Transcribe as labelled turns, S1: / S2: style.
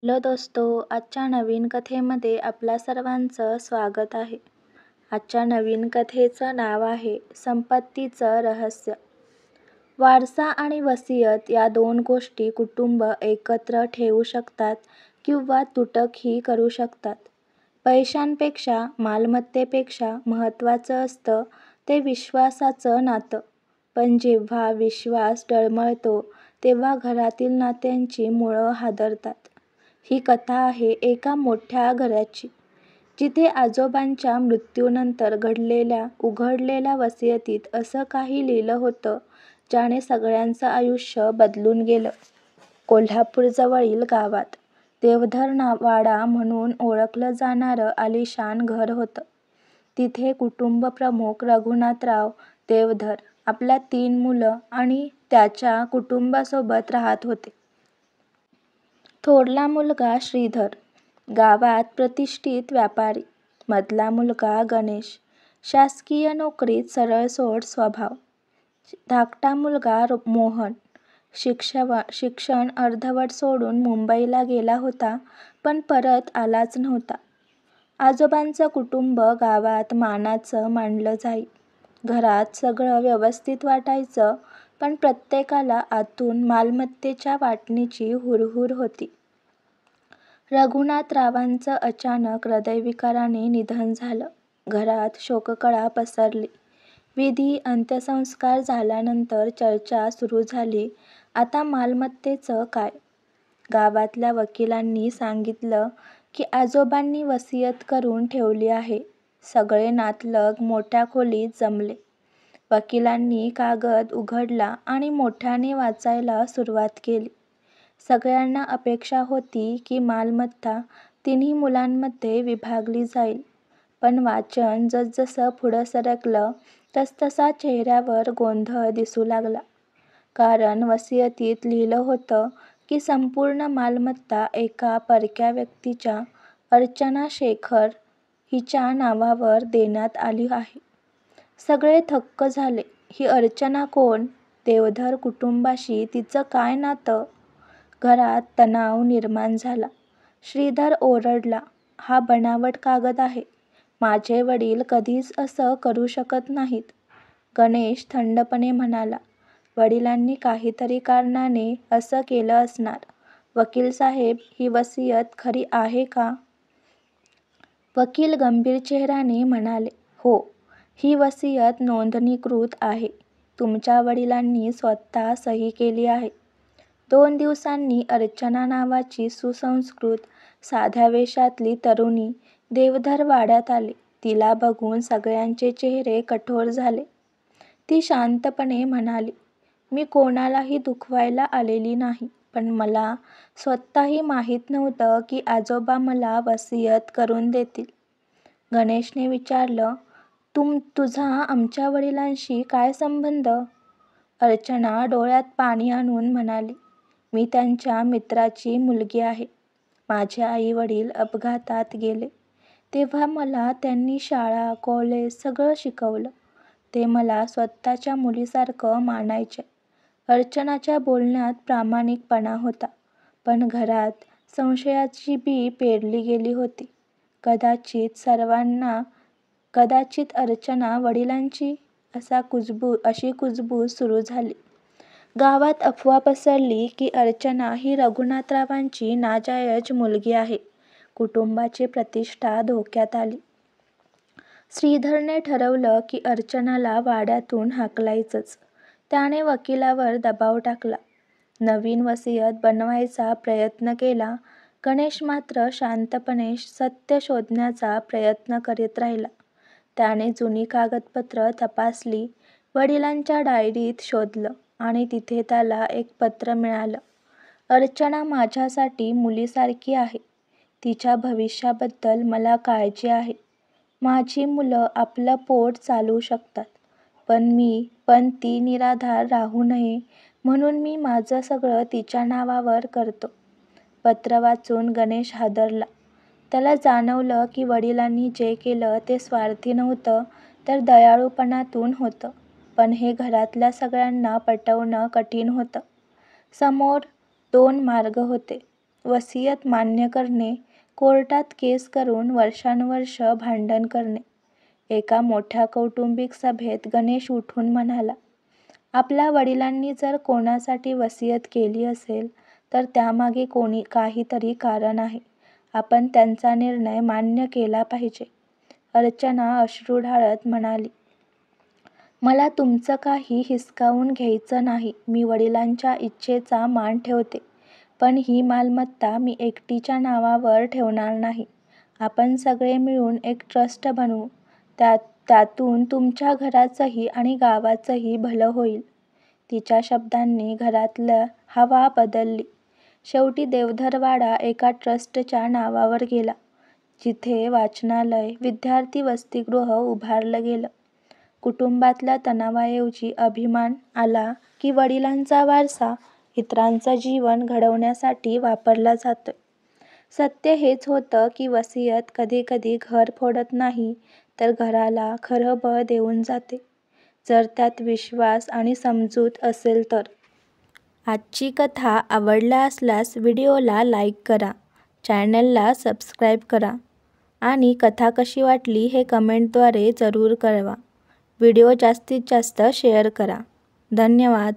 S1: Hello दोस्तो, आजच्या नवीन कथेमध्ये आपल्या सर्वांचं स्वागत आहे. आजच्या नवीन कथेचं नाव आहे संपत्तीचं रहस्य. वारसा आणि वसियत या दोन गोष्टी कुटुंब एकत्र ठेवू शकतात किंवा तुटकही करू शकतात. पैशांपेक्षा, मालमत्तेपेक्षा महत्त्वाचं असतं ते विश्वासाचं नातं. पण जेव्हा विश्वास डळमळतो तेव्हा घरातील नात्यांची मुळं हादरतात. ही कथा आहे एका मोठ्या घराची, जिथे आजोबांच्या मृत्यूनंतर उघडलेल्या वसियतीत असं काही लिहिलं होतं ज्याने सगळ्यांचं आयुष्य बदलून गेलं. कोल्हापूरजवळील गावात देवधर वाडा म्हणून ओळखलं जाणारं आलिशान घर होतं. तिथे कुटुंबप्रमुख रघुनाथराव देवधर आपल्या 3 मुलं आणि त्याच्या कुटुंबासोबत राहत होते. थोरला मुलगा श्रीधर, गावात प्रतिष्ठित व्यापारी. मधला मुलगा गणेश, शासकीय नोकरीत सरळसोट स्वभाव. धाकटा मुलगा मोहन, शिक्षण अर्धवट सोडून मुंबईला गेला होता पण परत आलाच नव्हता. आजोबांचं कुटुंब गावात मानाचं मानलं जाई. घरात सगळं व्यवस्थित वाटायचं पण प्रत्येकाला आतून मालमत्तेच्या वाटणीची हुरहुर होती. रघुनाथरावांचं अचानक हृदयविकाराने निधन झालं. घरात शोककळा पसरली. विधी अंत्यसंस्कार झाल्यानंतर चर्चा सुरू झाली, आता मालमत्तेचं काय? गावातल्या वकिलांनी सांगितलं की आजोबांनी वसियत करून ठेवली आहे. सगळे नातलग मोठ्या खोलीत जमले. वकिलांनी कागद उघडला आणि मोठ्याने वाचायला सुरुवात केली. सगळ्यांना अपेक्षा होती की मालमत्ता 3 मुलांमध्ये विभागली जाईल. पण वाचन जसजसं पुढं सरकलं तसतसा चेहऱ्यावर गोंधळ दिसू लागला. कारण वसियतीत लिहिलं होतं की संपूर्ण मालमत्ता एका परक्या व्यक्तीच्या, अर्चना शेखर हिच्या नावावर देण्यात आली आहे. सगळे थक्क झाले. ही अर्चना कोण? देवधर कुटुंबाशी तिचं काय नातं? घरात तणाव निर्माण झाला. श्रीधर ओरडला, हा बनावट कागद आहे. माझे वडील कधीच असं करू शकत नाहीत. गणेश थंडपणे म्हणाला, वडिलांनी काहीतरी कारणाने असं केलं असणार. वकील साहेब, ही वसियत खरी आहे का? वकील गंभीर चेहऱ्याने म्हणाले, हो, ही वसियत नोंदणीकृत आहे. तुमच्या वडिलांनी स्वतः सही केली आहे. 2 दिवसांनी अर्चना नावाची सुसंस्कृत, साध्या वेशातली तरुणी देवधर वाड्यात आली. तिला बघून सगळ्यांचे चेहरे कठोर झाले. ती शांतपणे म्हणाली, मी कोणालाही दुखवायला आलेली नाही, पण मला स्वतःही माहीत नव्हतं की आजोबा मला वसियत करून देतील. गणेशने विचारलं, तुझा आमच्या वडिलांशी काय संबंध? अर्चना डोळ्यात पाणी आणून म्हणाली, मी त्यांच्या मित्राची मुलगी आहे. माझे आई वडील अपघातात गेले तेव्हा मला त्यांनी शाळा, कॉलेज सगळं शिकवलं. ते मला स्वतःच्या मुलीसारखं मानायचे. अर्चनाच्या बोलण्यात प्रामाणिकपणा होता, पण घरात संशयाची बी पेरली गेली होती. कदाचित अर्चना वडिलांची, अशी कुजबूज सुरू झाली. गावात अफवा पसरली की अर्चना ही रघुनाथरावांची नाजायज मुलगी आहे. कुटुंबाची प्रतिष्ठा धोक्यात आली. श्रीधरने ठरवलं की अर्चनाला वाड्यातून हाकलायचंच. त्याने वकिलावर दबाव टाकला. नवीन वसियत बनवायचा प्रयत्न केला. गणेश मात्र शांतपणे सत्य शोधण्याचा प्रयत्न करीत राहिला. त्याने जुनी कागदपत्र तपासली, वडिलांच्या डायरीत शोधलं आणि तिथे त्याला एक पत्र मिळालं. अर्चना माझ्यासाठी मुलीसारखी आहे. तिच्या भविष्याबद्दल मला काळजी आहे. माझी मुलं आपलं पोट चालवू शकतात, पण ती निराधार राहू नये म्हणून मी माझं सगळं तिच्या नावावर करतो. पत्र वाचून गणेश हादरला. त्याला जाणवलं की वडिलांनी जे केलं ते स्वार्थी नव्हतं तर दयाळूपणातून होतं. पण हे घरातल्या सगळ्यांना पटवणं कठीण होतं. समोर 2 मार्ग होते. वसियत मान्य करणे, कोर्टात केस करून वर्षानुवर्ष भांडण करणे. एका मोठ्या कौटुंबिक सभेत गणेश उठून म्हणाला, आपल्या वडिलांनी जर कोणासाठी वसियत केली असेल तर त्यामागे काहीतरी कारण आहे. आपण त्यांचा निर्णय मान्य केला पाहिजे. अर्चना अश्रू ढाळत म्हणाली, मला तुमचं काही हिसकावून घ्यायचं नाही. मी वडिलांच्या इच्छेचा मान ठेवते. पण ही मालमत्ता मी एकटीच्या नावावर ठेवणार नाही. आपण सगळे मिळून एक ट्रस्ट बनवू. त्यातून तुमच्या घराचंही आणि गावाचंही भलं होईल. तिच्या शब्दांनी घरातलं हवा बदलली. शेवटी देवधरवाडा एका ट्रस्टच्या नावावर गेला, जिथे वाचनालय, विद्यार्थी वसतिगृह उभारलं गेलं. कुटुंबातल्या तणावाऐवजी अभिमान आला की वडिलांचा वारसा इतरांचं जीवन घडवण्यासाठी वापरला जातोय. सत्य हेच होतं की वसियत कधीकधी घर फोडत नाही, तर घराला खरं बळ देऊन जाते, जर त्यात विश्वास आणि समजूत असेल तर. आजची कथा आवडला असल्यास व्हिडिओला लाईक करा, चॅनलला सबस्क्राईब करा आणि कथा कशी वाटली हे कमेंटद्वारे जरूर कळवा. व्हिडिओ जास्तीत जास्त शेअर करा. धन्यवाद.